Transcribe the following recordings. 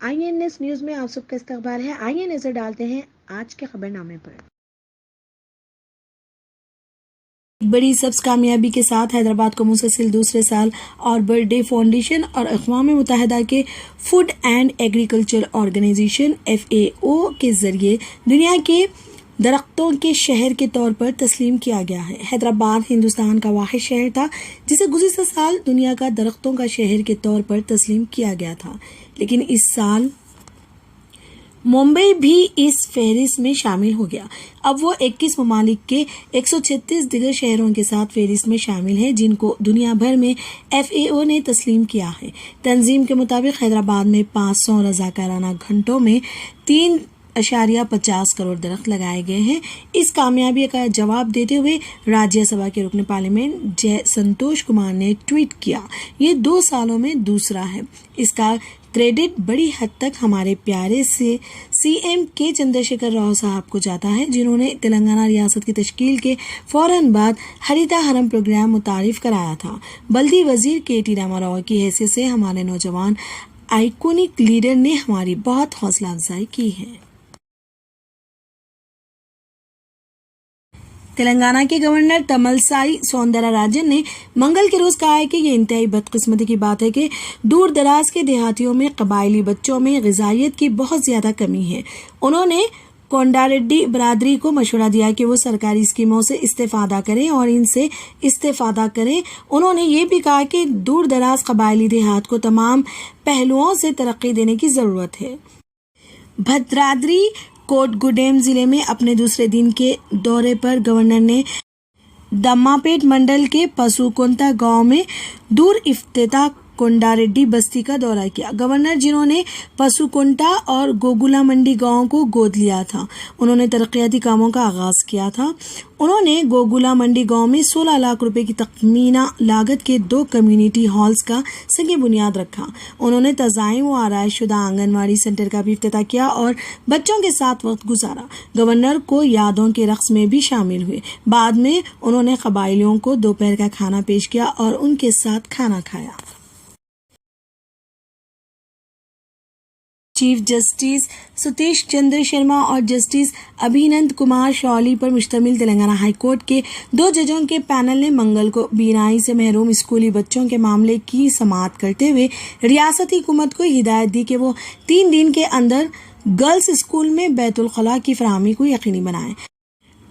INS news میں آپ سب کا استقبال ہے۔ آئیے نظر ڈالتے ہیں آج کے خبر نامے پر۔ بڑی سبز کامیابی کے ساتھ حیدرآباد کو مسلسل دوسرے سال آربر ڈے فاؤنڈیشن اور اقوام متحدہ کے food and agriculture organization FAO کے ذریعے دنیا کے درختوں کے شہر کے طور پر تسلیم کیا گیا ہے۔ حیدرآباد ہندوستان کا واحد شہر تھا جسے گزشتہ سال دنیا کا درختوں کا شہر کے طور پر تسلیم کیا گیا تھا، لیکن اس سال ممبئی بھی اس فہرست میں شامل ہو گیا۔ اب وہ 21 ممالک کے 136 دیگر شہروں کے ساتھ فہرست میں شامل ہے جن کو دنیا بھر میں FAO نے تسلیم کیا ہے۔ تنظیم کے مطابق حیدرآباد میں 500 رضاکارانہ گھنٹوں میں 3.50 کروڑ درخت لگائے گئے ہیں۔ اس کامیابی کا جواب دیتے ہوئے راجیہ سبھا کے رکن پارلیمنٹ جے سنتوش کمار نے ٹویٹ کیا، یہ 2 سالوں میں دوسرا ہے۔ اس کا کریڈٹ بڑی حد تک ہمارے پیارے سے CM کے چندر شیکھر راؤ صاحب کو جاتا ہے، جنہوں نے تلنگانہ ریاست کی تشکیل کے فوراً بعد ہریتا ہرم پروگرام متعارف کرایا تھا۔ بلدی وزیر KT راما راؤ کی حیثیت سے ہمارے نوجوان آئیکونک لیڈر نے ہماری بہت حوصلہ افزائی کی ہے۔ تلنگانہ کے گورنر تملسائی سوندرا راجن نے منگل کے روز کہا ہے کہ یہ انتہائی بدقسمتی کی بات ہے کہ دور دراز کے دیہاتیوں میں قبائلی بچوں میں غذائیت کی بہت زیادہ کمی ہے۔ انہوں نے کونڈاریڈی برادری کو مشورہ دیا کہ وہ سرکاری اسکیموں سے استفادہ کریں اور ان سے استفادہ کریں۔ انہوں نے یہ بھی کہا کہ دور دراز قبائلی دیہات کو تمام پہلوؤں سے ترقی دینے کی ضرورت ہے۔ بھدرادری کوٹ گوڈیم ضلع میں اپنے دوسرے دن کے دورے پر گورنر نے دماپیٹ منڈل کے پسوکنتا گاؤں میں دور افتتاح کونڈاریڈی بستی کا دورہ کیا۔ گورنر، جنہوں نے پسوکنٹا اور گوگولا منڈی گاؤں کو گود لیا تھا، انہوں نے ترقیاتی کاموں کا آغاز کیا تھا۔ انہوں نے گوگولا منڈی گاؤں میں 16 لاکھ روپے کی تخمینہ لاگت کے 2 کمیونٹی ہالز کا سنگ بنیاد رکھا۔ انہوں نے تزائین و آرائش شدہ آنگن واڑی سینٹر کا بھی افتتاح کیا اور بچوں کے ساتھ وقت گزارا۔ گورنر کو یادوں کے رقص میں بھی شامل ہوئے۔ بعد میں انہوں نے قبائلیوں کو دوپہر کا کھانا پیش کیا اور ان کے ساتھ کھانا کھایا۔ چیف جسٹس ستیش چندر شرما اور جسٹس ابھینند کمار شاولی پر مشتمل تلنگانہ ہائی کورٹ کے 2 ججوں کے پینل نے منگل کو بینائی سے محروم اسکولی بچوں کے معاملے کی سماعت کرتے ہوئے ریاستی حکومت کو ہدایت دی کہ وہ 3 دن کے اندر گرلز اسکول میں بیت الخلاء کی فراہمی کو یقینی بنائے۔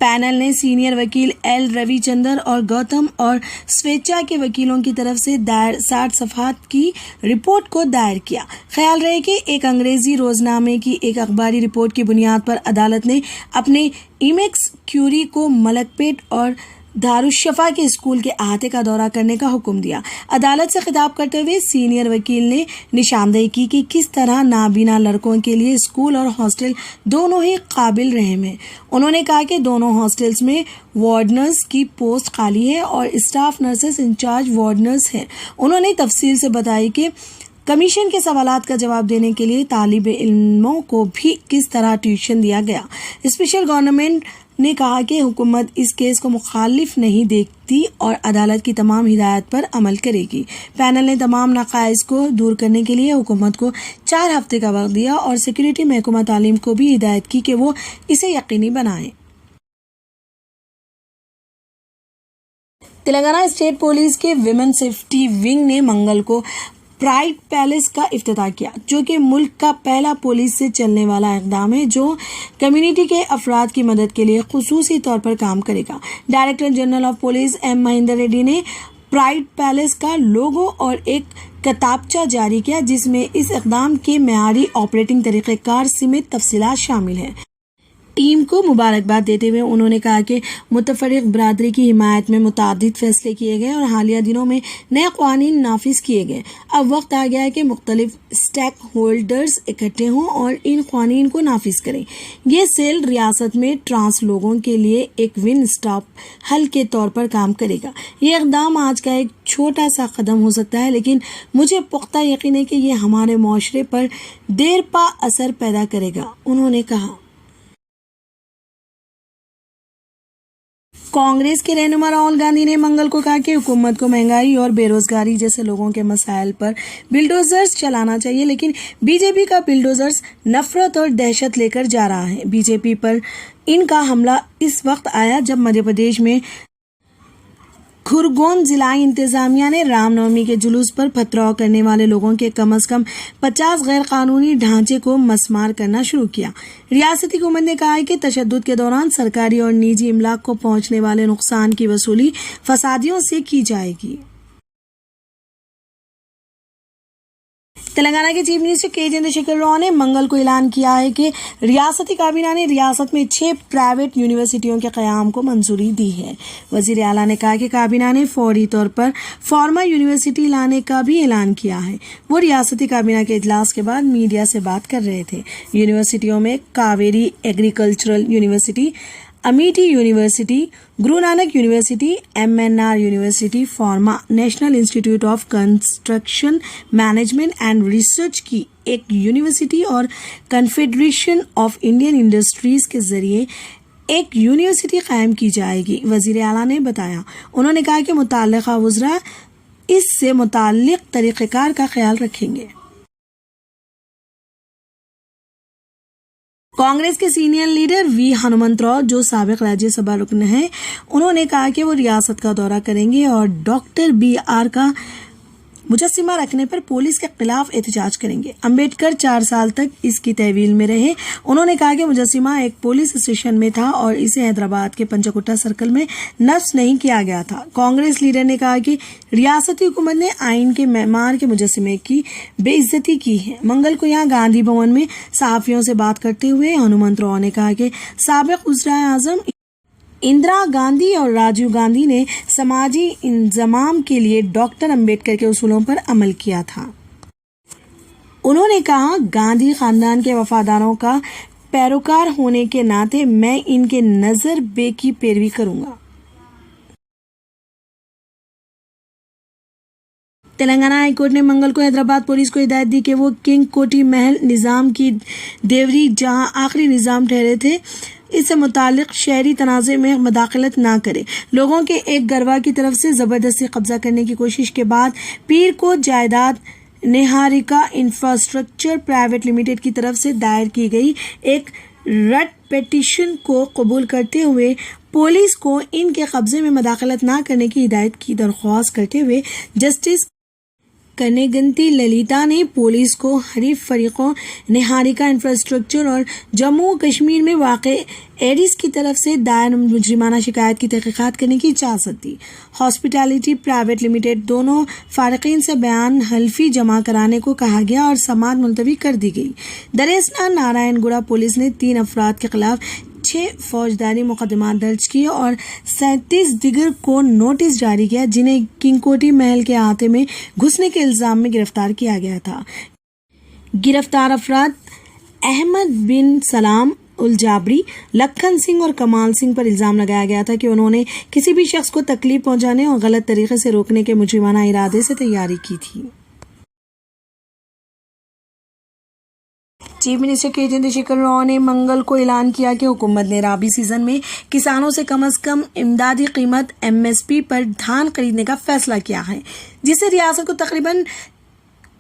پینل نے سینئر وکیل L روی چندر اور گوتم اور سویچا کے وکیلوں کی طرف سے دائر 60 صفحات کی رپورٹ کو دائر کیا۔ خیال رہے کہ ایک انگریزی روزنامے کی ایک اخباری رپورٹ کی بنیاد پر عدالت نے اپنے ایمیکس کیوری کو ملک پیٹ اور دارالشفا کے اسکول کے احاطے کا دورہ کرنے کا حکم دیا۔ عدالت سے خطاب کرتے ہوئے سینئر وکیل نے نشاندہی کی کہ کس طرح نابینا لڑکوں کے لیے اسکول اور ہاسٹل دونوں ہی قابل رحم ہیں۔ انہوں نے کہا کہ دونوں ہاسٹلز میں وارڈنرز کی پوسٹ خالی ہے اور اسٹاف نرسز انچارج وارڈنرز ہیں۔ انہوں نے تفصیل سے بتائی کہ کمیشن کے سوالات کا جواب دینے کے لیے طالب علموں کو بھی کس طرح ٹیوشن دیا گیا۔ اسپیشل گورنمنٹ نے کہا کہ حکومت اس کیس کو مخالف نہیں دیکھتی اور عدالت کی تمام ہدایات پر عمل کرے گی۔ پینل نے تمام نقائص کو دور کرنے کے لیے حکومت کو 4 ہفتے کا وقت دیا اور سیکورٹی محکمہ تعلیم کو بھی ہدایت کی کہ وہ اسے یقینی بنائیں۔ تلنگانہ اسٹیٹ پولیس کے ویمن سیفٹی ونگ نے منگل کو پرائڈ پیلس کا افتتاح کیا، جو کہ ملک کا پہلا پولیس سے چلنے والا اقدام ہے جو کمیونٹی کے افراد کی مدد کے لیے خصوصی طور پر کام کرے گا۔ Director general of police M Mahender Reddy نے پرائڈ پیلس کا لوگو اور ایک کتابچہ جاری کیا جس میں اس اقدام کے معیاری آپریٹنگ طریقہ کار سمیت تفصیلات شامل ہیں۔ ٹیم کو مبارکباد دیتے ہوئے انہوں نے کہا کہ متفرق برادری کی حمایت میں متعدد فیصلے کیے گئے اور حالیہ دنوں میں نئے قوانین نافذ کیے گئے۔ اب وقت آ گیا ہے کہ مختلف اسٹیک ہولڈرز اکٹھے ہوں اور ان قوانین کو نافذ کریں۔ یہ سیل ریاست میں ٹرانس لوگوں کے لیے ایک ون اسٹاپ حل کے طور پر کام کرے گا۔ یہ اقدام آج کا ایک چھوٹا سا قدم ہو سکتا ہے، لیکن مجھے پختہ یقین ہے کہ یہ ہمارے معاشرے پر دیر پا اثر پیدا کرے گا، انہوں نے کہا۔ कांग्रेस के रहनुमा राहुल गांधी ने मंगल को कहा कि हुकूमत को महंगाई और बेरोजगारी जैसे लोगों के मसाइल पर बिल्डोजर्स चलाना चाहिए, लेकिन बीजेपी का बिल्डोजर्स नफरत और दहशत लेकर जा रहा है। बीजेपी पर इनका हमला इस वक्त आया जब मध्य प्रदेश में खरगोन जिला इंतजामिया ने रामनवमी के जुलूस पर पथराव करने वाले लोगों के कम से कम 50 गैर कानूनी ढांचे को मसमार करना शुरू किया। रियासती हुकूमत ने कहा है कि तशद्दुद के दौरान सरकारी और निजी इमलाक को पहुंचने वाले नुकसान की वसूली फसादियों से की जाएगी। तेलंगाना के चीफ मिनिस्टर के चंद्रशेखर राव ने मंगल को ऐलान किया है कि रियासती काबीना ने रियासत में 6 प्राइवेट यूनिवर्सिटियों के क़याम को मंजूरी दी है। वजीर आला ने कहा कि काबीना ने फौरी तौर पर फार्मा यूनिवर्सिटी लाने का भी ऐलान किया है। वो रियासती काबीना के इजलास के बाद मीडिया से बात कर रहे थे। यूनिवर्सिटियों में Kaveri agricultural university, Amethi university, Guru Nanak university, MNR university, pharma, national institute of construction management and research की एक यूनिवर्सिटी और कन्फेडरेशन ऑफ इंडियन इंडस्ट्रीज के जरिए एक यूनिवर्सिटी कायम की जाएगी, वजीर आला ने बताया। उन्होंने कहा कि मुतल्लिका वज़रा इससे मुताल्लिक तरीक़ेकार का ख्याल रखेंगे। कांग्रेस के सीनियर लीडर वी हनुमंतराव, जो साबिक राज्यसभा रुकन हैं, उन्होंने कहा कि वो रियासत का दौरा करेंगे और डॉक्टर BR का मुजस्सिमा रखने पर पुलिस के खिलाफ एहतजाज करेंगे। अंबेडकर 4 साल तक इसकी तहवील में रहे। उन्होंने कहा कि मुजस्सिमा एक पुलिस स्टेशन में था और इसे हैदराबाद के पंचकुट्टा सर्कल में नस्ब नहीं किया गया था। कांग्रेस लीडर ने कहा कि रियासती हुकूमत ने आइन के मेमार के मुजस्सिमे की बेइज्जती की है। मंगल को यहाँ गांधी भवन में सहाफियों से बात करते हुए हनुमंतराव ने कहा कि साबिक वज़ीर आज़म इंदिरा गांधी और राजीव गांधी ने समाजी इंतजाम के लिए डॉक्टर अंबेडकर के उसूलों पर अमल किया था। उन्होंने कहा, गांधी खानदान के वफादारों का पैरोकार होने के नाते मैं इनके नजरिए की पैरवी करूंगा। तेलंगाना हाईकोर्ट ने मंगल को हैदराबाद पुलिस को हिदायत दी कि वो किंग कोठी महल निज़ाम की देवरी, जहां आखिरी निज़ाम ठहरे थे, इससे मुतालिक शहरी तनाज़े में मदाखलत ना करे। लोगों के एक गरबा की तरफ से ज़बरदस्ती कब्जा करने की कोशिश के बाद पीर को जायदाद निहारिका इंफ्रास्ट्रक्चर प्राइवेट लिमिटेड की तरफ से दायर की गई एक रट पिटीशन को कबूल करते हुए पुलिस को इनके कब्जे में मदाखलत ना करने की हिदायत की दरख्वास्त करते हुए जस्टिस कनेगंती ललिता ने पुलिस को हरीफ फरीकों निहारिका इंफ्रास्ट्रक्चर और जम्मू कश्मीर में वाक़े एडिस की तरफ से दायर मुजरिमाना शिकायत की तहकीकात करने की इजाज़त दी। हॉस्पिटैलिटी प्राइवेट लिमिटेड दोनों फारिकीन से बयान हल्फी जमा कराने को कहा गया और समाअत मुलतवी कर दी गई। दरियास्ना नारायणगुड़ा पुलिस ने 3 अफराद के खिलाफ 6 फौजदारी मुकदमा दर्ज किए और 37 दिगर को नोटिस जारी किया, जिन्हें किंगकोठी महल के अहाते में घुसने के इल्जाम में गिरफ्तार किया गया था। गिरफ्तार अफराद अहमद बिन सलाम उल जाबरी, लखन सिंह और कमाल सिंह पर इल्जाम लगाया गया था कि उन्होंने किसी भी शख्स को तकलीफ पहुंचाने और गलत तरीके से रोकने के मुजरिमाना इरादे से तैयारी की थी। चीफ मिनिस्टर के चंद्रशेखर राव ने मंगल को ऐलान किया कि हुकूमत ने राबी सीजन में किसानों से कम इमदादी कीमत MSP पर धान खरीदने का फैसला किया है, जिससे रियासत को तकरीबन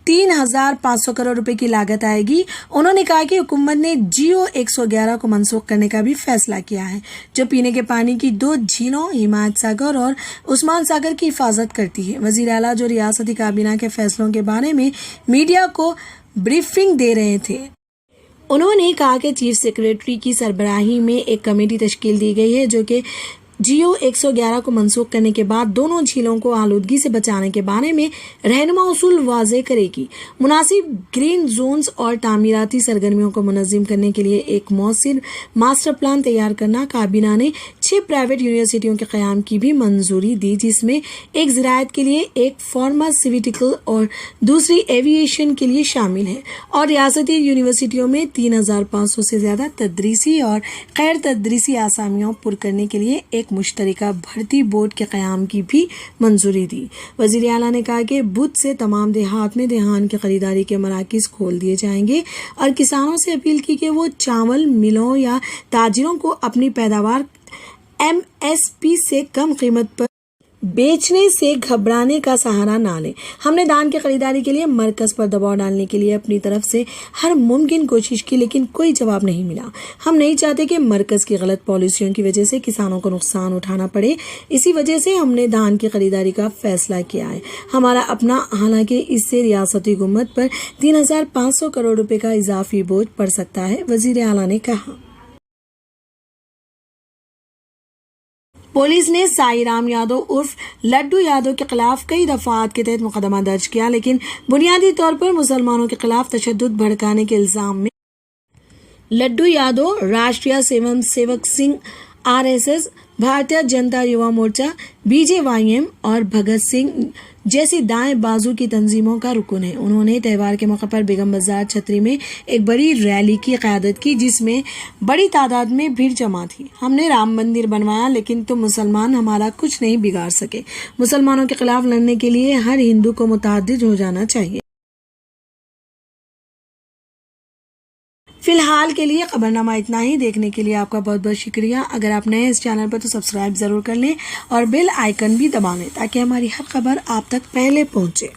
3,500 करोड़ रुपए की लागत आएगी। उन्होंने कहा कि हुकूमत ने GO 111 को मनसूख करने का भी फैसला किया है, जो पीने के पानी की 2 झीलों हिमायत सागर और उस्मान सागर की हिफाजत करती है। वजीर आला, जो रियासती काबीना के फैसलों के बारे में मीडिया को ब्रीफिंग दे रहे थे, उन्होंने कहा कि चीफ सेक्रेटरी की सरबराही में एक कमेटी तश्कील दी गई है, जो कि GO 111 को मनसूख करने के बाद दोनों झीलों को आलूदगी से बचाने के बारे में रहनुमा उसूल वाज़े करेगी। मुनासिब ग्रीन जोन्स और तामीराती सरगर्मियों को मुनज़्ज़म करने के लिए एक मौसर मास्टर प्लान तैयार करना। काबीना ने 6 प्राइवेट यूनिवर्सिटियों के क़याम की भी मंजूरी दी, जिसमें एक ज़राअत के लिए, एक फार्मास्यूटिकल और दूसरी एविएशन के लिए शामिल है, और रियासती यूनिवर्सिटियों में 3,500 से ज़्यादा तदरीसी और गैर तदरीसी आसामियों पुर करने के लिए एक मुश्तरका भर्ती बोर्ड के क़याम की भी मंजूरी दी। वज़ीर आला ने कहा कि बुध से तमाम देहात में धान की खरीदारी के मराकज़ खोल दिए जाएंगे और किसानों से अपील की कि वो चावल मिलों या ताजिरों को अपनी पैदावार MSP से कम कीमत पर बेचने से घबराने का सहारा ना लें। हमने धान की खरीदारी के लिए मरकज पर दबाव डालने के लिए अपनी तरफ से हर मुमकिन कोशिश की, लेकिन कोई जवाब नहीं मिला। हम नहीं चाहते कि मरकज की गलत पॉलिसियों की वजह से किसानों को नुकसान उठाना पड़े। इसी वजह से हमने धान की खरीदारी का फैसला किया है, हमारा अपना। हालांकि इससे रियासती हुकूमत पर 3,500 करोड़ रुपए का इजाफी बोझ पड़ सकता है, वजीर आला ने कहा। पुलिस ने साई राम यादव उर्फ लड्डू यादव के खिलाफ कई दफात के तहत मुकदमा दर्ज किया, लेकिन बुनियादी तौर पर मुसलमानों के खिलाफ तशद्दुद भड़काने के इल्जाम में लड्डू यादव राष्ट्रीय स्वयं सेवक संघ RSS, भारतीय जनता युवा मोर्चा BJYM और भगत सिंह जैसी दाएं बाजू की तंजीमों का रुकन है। उन्होंने त्योहार के मौके पर बेगम बाजार छतरी में एक बड़ी रैली की क़यादत की, जिसमें बड़ी तादाद में भीड़ जमा थी। हमने राम मंदिर बनवाया, लेकिन तुम मुसलमान हमारा कुछ नहीं बिगाड़ सके। मुसलमानों के खिलाफ लड़ने के लिए हर हिंदू को मुतअद्दिद हो जाना चाहिए। फिलहाल के लिए खबरनामा इतना ही। देखने के लिए आपका बहुत बहुत शुक्रिया। अगर आप नए हैं इस चैनल पर तो सब्सक्राइब जरूर कर लें और बेल आइकन भी दबा लें, ताकि हमारी हर खबर आप तक पहले पहुंचे।